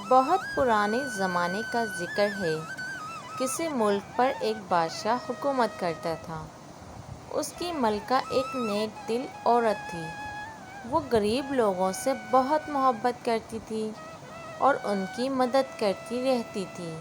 بہت پرانے زمانے کا ذکر ہے۔ کسی ملک پر ایک بادشاہ حکومت کرتا تھا۔ اس کی ملکہ ایک نیک دل عورت تھی۔ وہ غریب لوگوں سے بہت محبت کرتی تھی اور ان کی مدد کرتی رہتی تھی،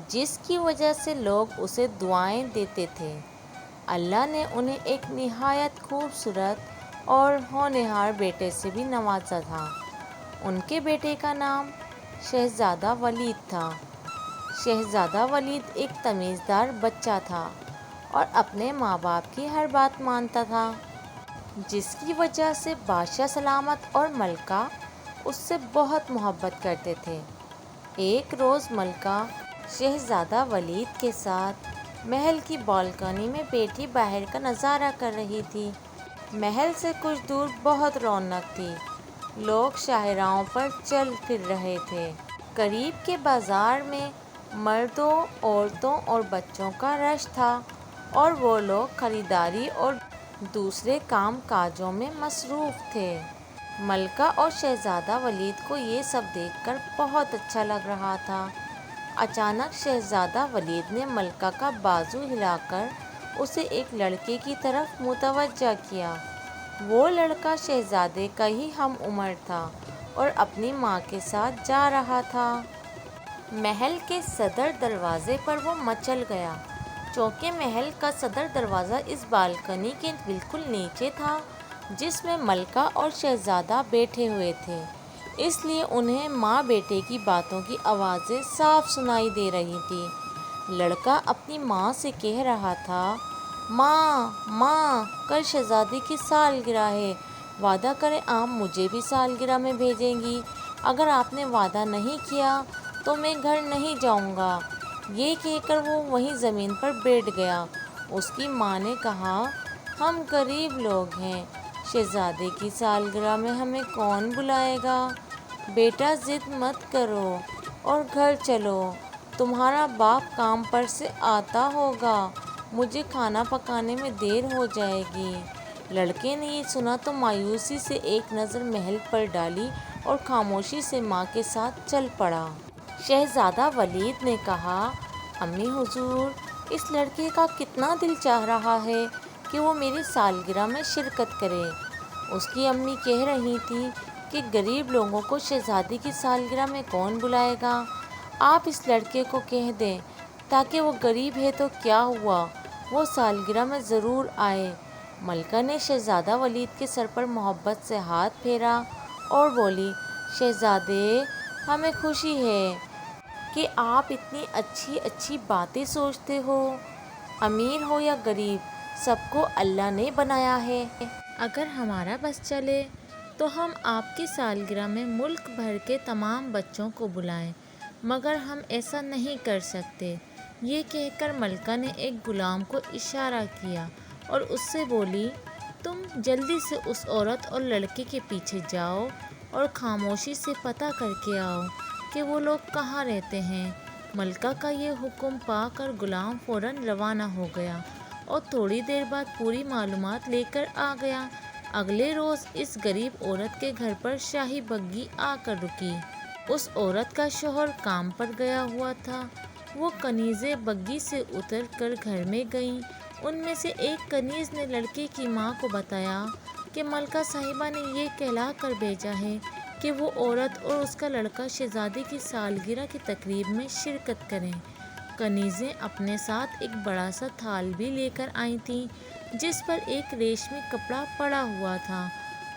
جس کی وجہ سے لوگ اسے دعائیں دیتے تھے۔ اللہ نے انہیں ایک نہایت خوبصورت اور ہونہار بیٹے سے بھی نوازا تھا۔ ان کے بیٹے کا نام شہزادہ ولید تھا۔ شہزادہ ولید ایک تمیزدار بچہ تھا اور اپنے ماں باپ کی ہر بات مانتا تھا، جس کی وجہ سے بادشاہ سلامت اور ملکہ اس سے بہت محبت کرتے تھے۔ ایک روز ملکہ شہزادہ ولید کے ساتھ محل کی بالکنی میں بیٹھی باہر کا نظارہ کر رہی تھی۔ محل سے کچھ دور بہت رونق تھی۔ لوگ شاہراہوں پر چل پھر رہے تھے۔ قریب کے بازار میں مردوں، عورتوں اور بچوں کا رش تھا اور وہ لوگ خریداری اور دوسرے کام کاجوں میں مصروف تھے۔ ملکہ اور شہزادہ ولید کو یہ سب دیکھ کر بہت اچھا لگ رہا تھا۔ اچانک شہزادہ ولید نے ملکہ کا بازو ہلا کر اسے ایک لڑکے کی طرف متوجہ کیا۔ وہ لڑکا شہزادے کا ہی ہم عمر تھا اور اپنی ماں کے ساتھ جا رہا تھا۔ محل کے صدر دروازے پر وہ مچل گیا، چونکہ محل کا صدر دروازہ اس بالکنی کے بالکل نیچے تھا جس میں ملکہ اور شہزادہ بیٹھے ہوئے تھے، اس لیے انہیں ماں بیٹے کی باتوں کی آوازیں صاف سنائی دے رہی تھیں۔ لڑکا اپنی ماں سے کہہ رہا تھا، ماں ماں، کل شہزادے کی سالگرہ ہے، وعدہ کریں آپ مجھے بھی سالگرہ میں بھیجیں گی۔ اگر آپ نے وعدہ نہیں کیا تو میں گھر نہیں جاؤں گا۔ یہ کہہ کر وہ وہیں زمین پر بیٹھ گیا۔ اس کی ماں نے کہا، ہم غریب لوگ ہیں، شہزادے کی سالگرہ میں ہمیں کون بلائے گا؟ بیٹا ضد مت کرو اور گھر چلو، تمہارا باپ کام پر سے آتا ہوگا، مجھے کھانا پکانے میں دیر ہو جائے گی۔ لڑکے نے یہ سنا تو مایوسی سے ایک نظر محل پر ڈالی اور خاموشی سے ماں کے ساتھ چل پڑا۔ شہزادہ ولید نے کہا، امی حضور، اس لڑکے کا کتنا دل چاہ رہا ہے کہ وہ میری سالگرہ میں شرکت کرے۔ اس کی امی کہہ رہی تھیں کہ غریب لوگوں کو شہزادی کی سالگرہ میں کون بلائے گا؟ آپ اس لڑکے کو کہہ دیں تاکہ وہ غریب ہے تو کیا ہوا، وہ سالگرہ میں ضرور آئے۔ ملکہ نے شہزادہ ولید کے سر پر محبت سے ہاتھ پھیرا اور بولی، شہزادے، ہمیں خوشی ہے کہ آپ اتنی اچھی اچھی باتیں سوچتے ہو۔ امیر ہو یا غریب، سب کو اللہ نے بنایا ہے۔ اگر ہمارا بس چلے تو ہم آپ کی سالگرہ میں ملک بھر کے تمام بچوں کو بلائیں، مگر ہم ایسا نہیں کر سکتے۔ یہ کہہ کر ملکہ نے ایک غلام کو اشارہ کیا اور اس سے بولی، تم جلدی سے اس عورت اور لڑکے کے پیچھے جاؤ اور خاموشی سے پتہ کر کے آؤ کہ وہ لوگ کہاں رہتے ہیں۔ ملکہ کا یہ حکم پا کر غلام فوراً روانہ ہو گیا اور تھوڑی دیر بعد پوری معلومات لے کر آ گیا۔ اگلے روز اس غریب عورت کے گھر پر شاہی بگھی آ کر رکی۔ اس عورت کا شوہر کام پر گیا ہوا تھا۔ وہ کنیزیں بگھی سے اتر کر گھر میں گئیں۔ ان میں سے ایک کنیز نے لڑکے کی ماں کو بتایا کہ ملکہ صاحبہ نے یہ کہلا کر بھیجا ہے کہ وہ عورت اور اس کا لڑکا شہزادے کی سالگرہ کی تقریب میں شرکت کریں۔ کنیزیں اپنے ساتھ ایک بڑا سا تھال بھی لے کر آئی تھیں جس پر ایک ریشمی کپڑا پڑا ہوا تھا۔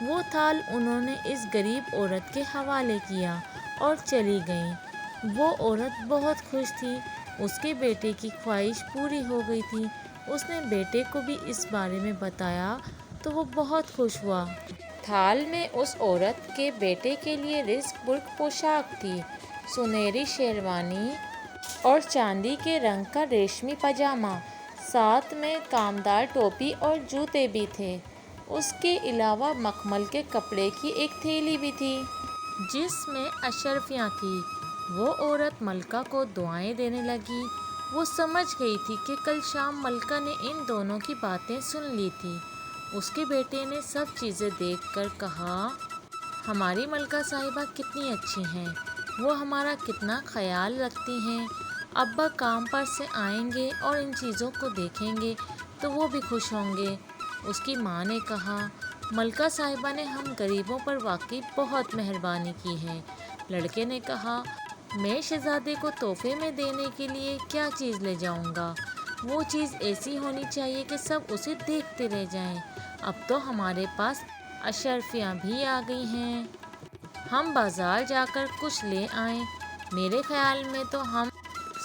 وہ تھال انہوں نے اس غریب عورت کے حوالے کیا اور چلی گئیں۔ وہ عورت بہت خوش تھی، اس کے بیٹے کی خواہش پوری ہو گئی تھی۔ اس نے بیٹے کو بھی اس بارے میں بتایا تو وہ بہت خوش ہوا۔ تھال میں اس عورت کے بیٹے کے لیے رزق برق پوشاک تھی، سنہری شیروانی اور چاندی کے رنگ کا ریشمی پاجامہ، ساتھ میں کامدار ٹوپی اور جوتے بھی تھے۔ اس کے علاوہ مخمل کے کپڑے کی ایک تھیلی بھی تھی جس میں اشرفیاں تھیں۔ وہ عورت ملکہ کو دعائیں دینے لگی۔ وہ سمجھ گئی تھی کہ کل شام ملکہ نے ان دونوں کی باتیں سن لی تھیں۔ اس کے بیٹے نے سب چیزیں دیکھ کر کہا، ہماری ملکہ صاحبہ کتنی اچھی ہیں، وہ ہمارا کتنا خیال رکھتی ہیں۔ ابا کام پر سے آئیں گے اور ان چیزوں کو دیکھیں گے تو وہ بھی خوش ہوں گے۔ اس کی ماں نے کہا، ملکہ صاحبہ نے ہم غریبوں پر واقعی بہت مہربانی کی ہے۔ لڑکے نے کہا، میں شہزادے کو تحفے میں دینے کے لیے کیا چیز لے جاؤں گا؟ وہ چیز ایسی ہونی چاہیے کہ سب اسے دیکھتے رہ جائیں۔ اب تو ہمارے پاس اشرفیاں بھی آ گئی ہیں، ہم بازار جا کر کچھ لے آئیں۔ میرے خیال میں تو ہم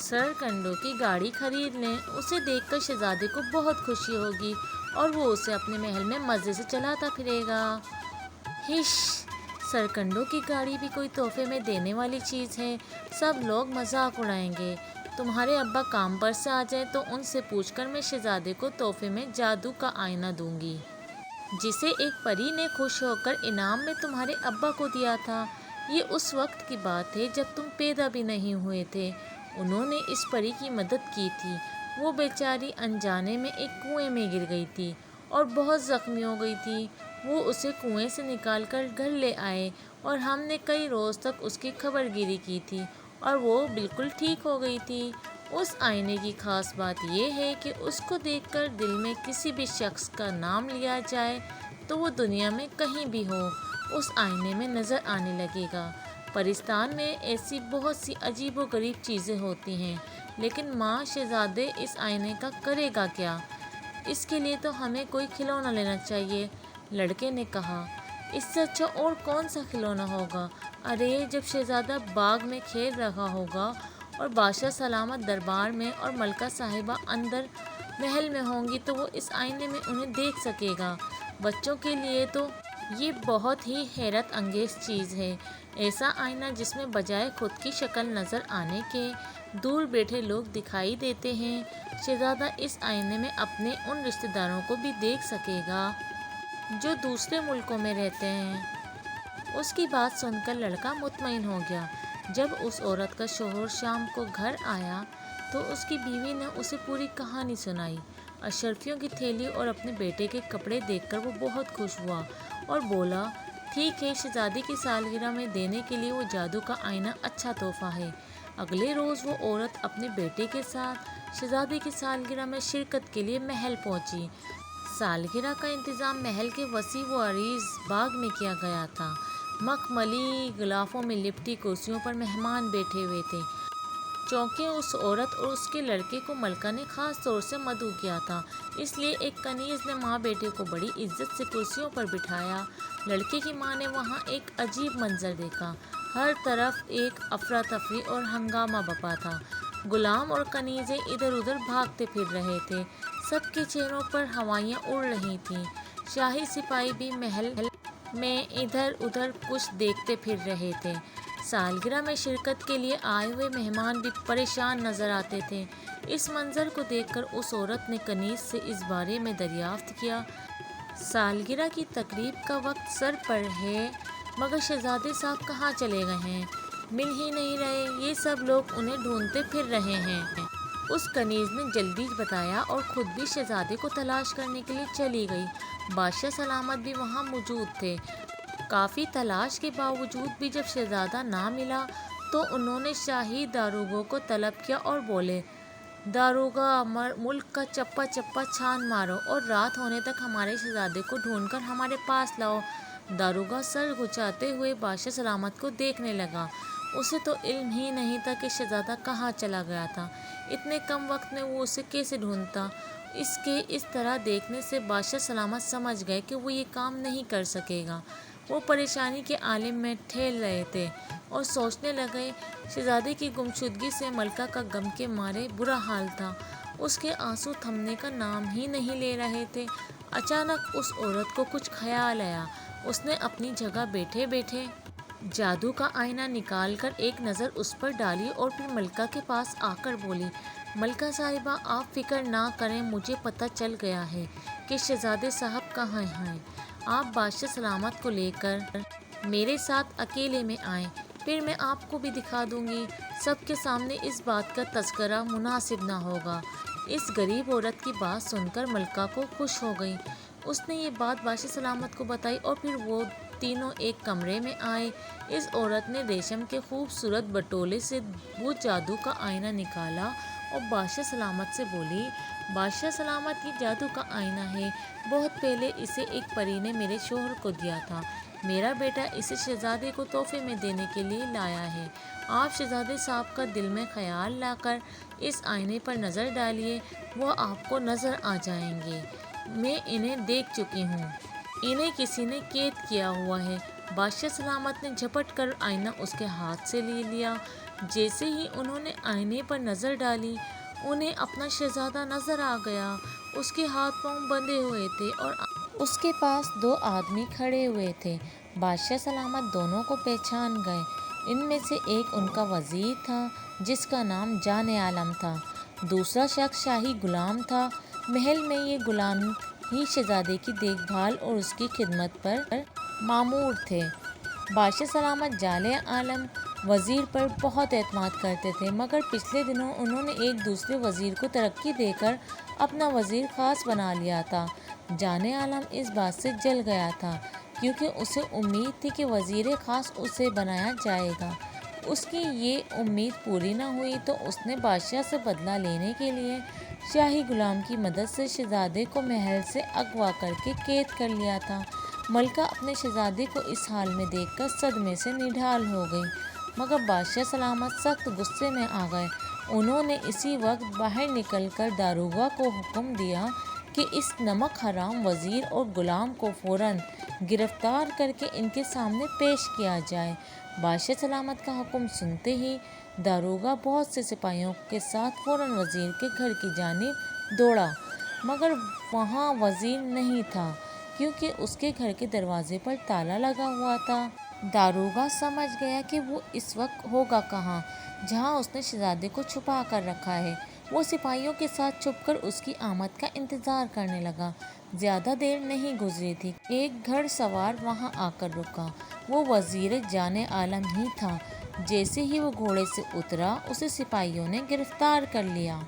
سرکنڈوں کی گاڑی خرید لیں، اسے دیکھ کر شہزادے کو بہت خوشی ہوگی اور وہ اسے اپنے محل میں مزے سے چلاتا پھرے گا۔ ہش، سرکنڈوں کی گاڑی بھی کوئی تحفے میں دینے والی چیز ہے؟ سب لوگ مذاق اڑائیں گے۔ تمہارے ابا کام پر سے آ جائیں تو ان سے پوچھ کر میں شہزادے کو تحفے میں جادو کا آئینہ دوں گی، جسے ایک پری نے خوش ہو کر انعام میں تمہارے ابا کو دیا تھا۔ یہ اس وقت کی بات ہے جب تم پیدا بھی نہیں ہوئے تھے۔ انہوں نے اس پری کی مدد کی تھی، وہ بیچاری انجانے میں ایک کنویں میں گر گئی تھی اور بہت زخمی ہو گئی تھی۔ وہ اسے کنویں سے نکال کر گھر لے آئے اور ہم نے کئی روز تک اس کی خبر گیری کی تھی اور وہ بالکل ٹھیک ہو گئی تھی۔ اس آئینے کی خاص بات یہ ہے کہ اس کو دیکھ کر دل میں کسی بھی شخص کا نام لیا جائے تو وہ دنیا میں کہیں بھی ہو، اس آئینے میں نظر آنے لگے گا۔ پرستان میں ایسی بہت سی عجیب و غریب چیزیں ہوتی ہیں، لیکن ماں شہزادے اس آئینے کا کرے گا کیا؟ اس کے لیے تو ہمیں کوئی کھلونا لینا چاہیے۔ لڑکے نے کہا، اس سے اچھا اور کون سا کھلونا ہوگا؟ ارے جب شہزادہ باغ میں کھیل رہا ہوگا اور بادشاہ سلامت دربار میں اور ملکہ صاحبہ اندر محل میں ہوں گی تو وہ اس آئینے میں انہیں دیکھ سکے گا۔ بچوں کے لیے تو یہ بہت ہی حیرت انگیز چیز ہے، ایسا آئینہ جس میں بجائے خود کی شکل نظر آنے کے دور بیٹھے لوگ دکھائی دیتے ہیں۔ شہزادہ اس آئینے میں اپنے ان رشتہ داروں کو بھی دیکھ سکے گا جو دوسرے ملکوں میں رہتے ہیں۔ اس کی بات سن کر لڑکا مطمئن ہو گیا۔ جب اس عورت کا شوہر شام کو گھر آیا تو اس کی بیوی نے اسے پوری کہانی سنائی۔ اشرفیوں کی تھیلی اور اپنے بیٹے کے کپڑے دیکھ کر وہ بہت خوش ہوا اور بولا، ٹھیک ہے، شہزادی کی سالگرہ میں دینے کے لیے وہ جادو کا آئینہ اچھا تحفہ ہے۔ اگلے روز وہ عورت اپنے بیٹے کے ساتھ شہزادی کی سالگرہ میں شرکت کے لیے محل پہنچی۔ سالگرہ کا انتظام محل کے وسیع و عریض باغ میں کیا گیا تھا۔ مخملی غلافوں میں لپٹی کرسیوں پر مہمان بیٹھے ہوئے تھے۔ چونکہ اس عورت اور اس کے لڑکے کو ملکہ نے خاص طور سے مدعو کیا تھا، اس لیے ایک کنیز نے ماں بیٹے کو بڑی عزت سے کرسیوں پر بٹھایا۔ لڑکے کی ماں نے وہاں ایک عجیب منظر دیکھا۔ ہر طرف ایک افراتفری اور ہنگامہ بپا تھا۔ غلام اور کنیزیں ادھر ادھر بھاگتے پھر رہے تھے، سب کے چہروں پر ہوائیاں اڑ رہی تھیں۔ شاہی سپاہی بھی محل میں ادھر ادھر کچھ دیکھتے پھر رہے تھے۔ سالگرہ میں شرکت کے لیے آئے ہوئے مہمان بھی پریشان نظر آتے تھے۔ اس منظر کو دیکھ کر اس عورت نے کنیز سے اس بارے میں دریافت کیا، سالگرہ کی تقریب کا وقت سر پر ہے، مگر شہزادے صاحب کہاں چلے گئے ہیں؟ مل ہی نہیں رہے، یہ سب لوگ انہیں ڈھونڈتے پھر رہے ہیں۔ اس کنیز نے جلدی بتایا اور خود بھی شہزادے کو تلاش کرنے کے لیے چلی گئی۔ بادشاہ سلامت بھی وہاں موجود تھے۔ کافی تلاش کے باوجود بھی جب شہزادہ نہ ملا تو انہوں نے شاہی داروغوں کو طلب کیا اور بولے، داروغہ، ملک کا چپا چپا چھان مارو اور رات ہونے تک ہمارے شہزادے کو ڈھونڈ کر ہمارے پاس لاؤ۔ داروغہ سر گھچاتے ہوئے بادشاہ سلامت کو دیکھنے لگا۔ اسے تو علم ہی نہیں تھا کہ شہزادہ کہاں چلا گیا تھا، اتنے کم وقت میں وہ اسے کیسے ڈھونڈتا۔ اس طرح دیکھنے سے بادشاہ سلامت سمجھ گئے کہ وہ یہ کام نہیں کر سکے گا۔ وہ پریشانی کے عالم میں ٹھیل رہے تھے اور سوچنے لگے، شہزادے کی گمشدگی سے ملکہ کا غم کے مارے برا حال تھا، اس کے آنسو تھمنے کا نام ہی نہیں لے رہے تھے۔ اچانک اس عورت کو کچھ خیال آیا۔ اس نے اپنی جگہ بیٹھے بیٹھے جادو کا آئینہ نکال کر ایک نظر اس پر ڈالی اور پھر ملکہ کے پاس آ کر بولی، ملکہ صاحبہ، آپ فکر نہ کریں، مجھے پتہ چل گیا ہے کہ شہزادے صاحب کہاں ہیں۔ آپ بادشاہ سلامت کو لے کر میرے ساتھ اکیلے میں آئیں، پھر میں آپ کو بھی دکھا دوں گی۔ سب کے سامنے اس بات کا تذکرہ مناسب نہ ہوگا۔ اس غریب عورت کی بات سن کر ملکہ کو خوش ہو گئی۔ اس نے یہ بات بادشاہ سلامت کو بتائی اور پھر وہ تینوں ایک کمرے میں آئے۔ اس عورت نے ریشم کے خوبصورت بٹولے سے وہ جادو کا آئینہ نکالا اور بادشاہ سلامت سے بولی، بادشاہ سلامت، یہ جادو کا آئینہ ہے، بہت پہلے اسے ایک پری نے میرے شوہر کو دیا تھا، میرا بیٹا اسے شہزادے کو تحفے میں دینے کے لیے لایا ہے، آپ شہزادے صاحب کا دل میں خیال لا کر اس آئینے پر نظر ڈالیے، وہ آپ کو نظر آ جائیں گے، میں انہیں دیکھ چکی ہوں، انہیں کسی نے قید کیا ہوا ہے۔ بادشاہ سلامت نے جھپٹ کر آئینہ اس کے ہاتھ سے لے لیا۔ جیسے ہی انہوں نے آئینے پر نظر ڈالی، انہیں اپنا شہزادہ نظر آ گیا، اس کے ہاتھ پاؤں بندھے ہوئے تھے اور اس کے پاس دو آدمی کھڑے ہوئے تھے۔ بادشاہ سلامت دونوں کو پہچان گئے، ان میں سے ایک ان کا وزیر تھا جس کا نام جان عالم تھا، دوسرا شخص شاہی غلام تھا۔ محل میں یہ غلام ہی شہزادے کی دیکھ بھال اور اس کی خدمت پر مامور تھے۔ بادشاہ سلامت جان عالم وزیر پر بہت اعتماد کرتے تھے، مگر پچھلے دنوں انہوں نے ایک دوسرے وزیر کو ترقی دے کر اپنا وزیر خاص بنا لیا تھا۔ جان عالم اس بات سے جل گیا تھا کیونکہ اسے امید تھی کہ وزیر خاص اسے بنایا جائے گا۔ اس کی یہ امید پوری نہ ہوئی تو اس نے بادشاہ سے بدلہ لینے کے لیے شاہی غلام کی مدد سے شہزادے کو محل سے اغوا کر کے قید کر لیا تھا۔ ملکہ اپنے شہزادے کو اس حال میں دیکھ کر صدمے سے نڈھال ہو گئی، مگر بادشاہ سلامت سخت غصے میں آ گئے۔ انہوں نے اسی وقت باہر نکل کر داروغہ کو حکم دیا کہ اس نمک حرام وزیر اور غلام کو فوراً گرفتار کر کے ان کے سامنے پیش کیا جائے۔ بادشاہ سلامت کا حکم سنتے ہی داروغہ بہت سے سپاہیوں کے ساتھ فوراً وزیر کے گھر کی جانب دوڑا، مگر وہاں وزیر نہیں تھا کیونکہ اس کے گھر کے دروازے پر تالا لگا ہوا تھا۔ داروغہ سمجھ گیا کہ وہ اس وقت ہوگا کہاں جہاں اس نے شہزادے کو چھپا کر رکھا ہے۔ وہ سپاہیوں کے ساتھ چھپ کر اس کی آمد کا انتظار کرنے لگا۔ زیادہ دیر نہیں گزری تھی کہ ایک گھڑ سوار وہاں آ کر رکا، وہ وزیر جان عالم ہی تھا۔ جیسے ہی وہ گھوڑے سے اترا، اسے سپاہیوں نے گرفتار کر لیا۔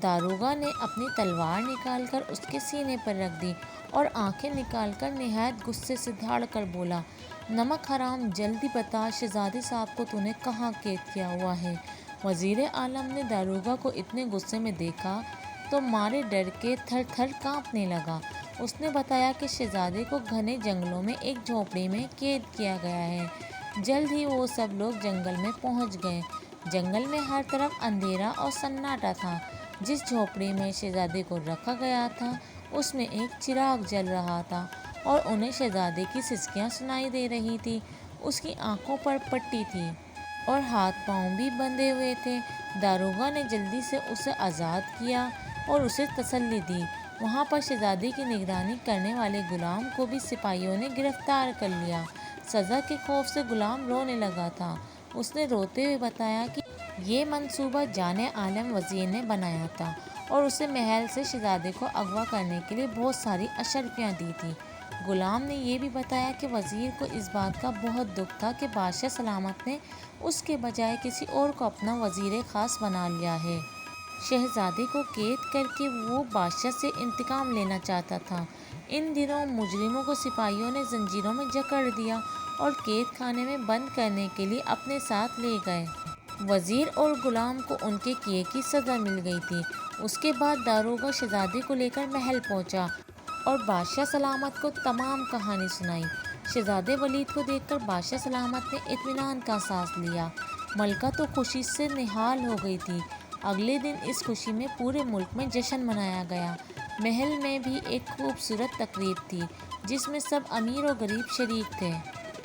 داروغہ نے اپنی تلوار نکال کر اس کے سینے پر رکھ دی اور آنکھیں نکال کر نہایت غصے سے دھاڑ کر بولا، نمک حرام، جلدی بتا شہزادے صاحب کو تو نے کہاں قید کیا ہوا ہے؟ وزیر عالم نے داروغہ کو اتنے غصے میں دیکھا تو مارے ڈر کے تھر تھر کانپنے لگا۔ اس نے بتایا کہ شہزادے کو گھنے جنگلوں میں ایک جھونپڑی میں قید کیا گیا ہے۔ جلد ہی وہ سب لوگ جنگل میں پہنچ گئے۔ جنگل میں ہر طرف اندھیرا اور سناٹا تھا۔ جس جھونپڑی میں شہزادے کو رکھا گیا تھا اس میں ایک چراغ جل رہا تھا اور انہیں شہزادے کی سسکیاں سنائی دے رہی تھی۔ اس کی آنکھوں پر پٹی تھی اور ہاتھ پاؤں بھی بندھے ہوئے تھے۔ داروغہ نے جلدی سے اسے آزاد کیا اور اسے تسلی دی۔ وہاں پر شہزادے کی نگرانی کرنے والے غلام کو بھی سپاہیوں نے گرفتار کر لیا۔ سزا کے خوف سے غلام رونے لگا تھا۔ اس نے روتے ہوئے بتایا کہ یہ منصوبہ جان عالم وزیر نے بنایا تھا اور اسے محل سے شہزادے کو اغوا کرنے کے لیے بہت ساری اشرفیاں دی تھیں۔ غلام نے یہ بھی بتایا کہ وزیر کو اس بات کا بہت دکھ تھا کہ بادشاہ سلامت نے اس کے بجائے کسی اور کو اپنا وزیر خاص بنا لیا ہے۔ شہزادے کو قید کر کے وہ بادشاہ سے انتقام لینا چاہتا تھا۔ ان دنوں مجرموں کو سپاہیوں نے زنجیروں میں جکڑ دیا اور قید خانے میں بند کرنے کے لیے اپنے ساتھ لے گئے۔ وزیر اور غلام کو ان کے کیے کی سزا مل گئی تھی۔ اس کے بعد داروغہ شہزادے کو لے کر محل پہنچا اور بادشاہ سلامت کو تمام کہانی سنائی۔ شہزادے ولید کو دیکھ کر بادشاہ سلامت نے اطمینان کا سانس لیا۔ ملکہ تو خوشی سے نہال ہو گئی تھی۔ اگلے دن اس خوشی میں پورے ملک میں جشن منایا گیا۔ محل میں بھی ایک خوبصورت تقریب تھی جس میں سب امیر و غریب شریک تھے۔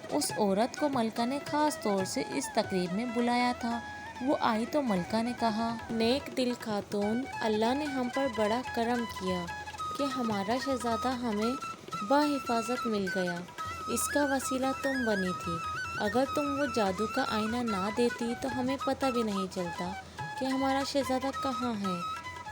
اس عورت کو ملکہ نے خاص طور سے اس تقریب میں بلایا تھا۔ وہ آئی تو ملکہ نے کہا، نیک دل خاتون، اللہ نے ہم پر بڑا کرم کیا کہ ہمارا شہزادہ ہمیں بحفاظت مل گیا۔ اس کا وسیلہ تم بنی تھی۔ اگر تم وہ جادو کا آئینہ نہ دیتی تو ہمیں پتہ بھی نہیں چلتا کہ ہمارا شہزادہ کہاں ہے۔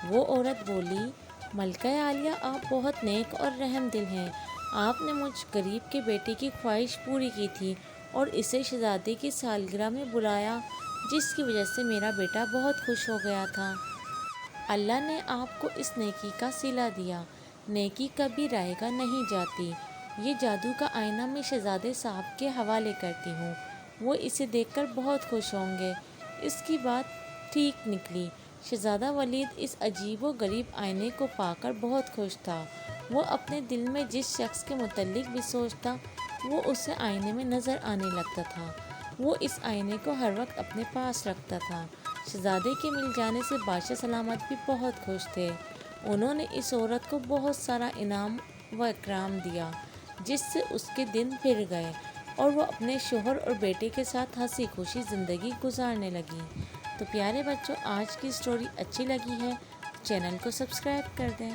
وہ عورت بولی، ملکہ عالیہ، آپ بہت نیک اور رحم دل ہیں۔ آپ نے مجھ غریب کے بیٹے کی خواہش پوری کی تھی اور اسے شہزادے کی سالگرہ میں بلایا، جس کی وجہ سے میرا بیٹا بہت خوش ہو گیا تھا۔ اللہ نے آپ کو اس نیکی کا صلہ دیا۔ نیکی کبھی رائیگاں نہیں جاتی۔ یہ جادو کا آئینہ میں شہزادے صاحب کے حوالے کرتی ہوں، وہ اسے دیکھ کر بہت خوش ہوں گے۔ اس کی بات ٹھیک نکلی۔ شہزادہ ولید اس عجیب و غریب آئینے کو پا کر بہت خوش تھا۔ وہ اپنے دل میں جس شخص کے متعلق بھی سوچتا وہ اسے آئینے میں نظر آنے لگتا تھا۔ وہ اس آئینے کو ہر وقت اپنے پاس رکھتا تھا۔ شہزادے کے مل جانے سے بادشاہ سلامت بھی بہت خوش تھے۔ انہوں نے اس عورت کو بہت سارا انعام و اکرام دیا، جس سے اس کے دن پھر گئے اور وہ اپنے شوہر اور بیٹے کے ساتھ ہنسی خوشی زندگی گزارنے لگی۔ تو پیارے بچوں، آج کی سٹوری اچھی لگی ہے تو چینل کو سبسکرائب کر دیں۔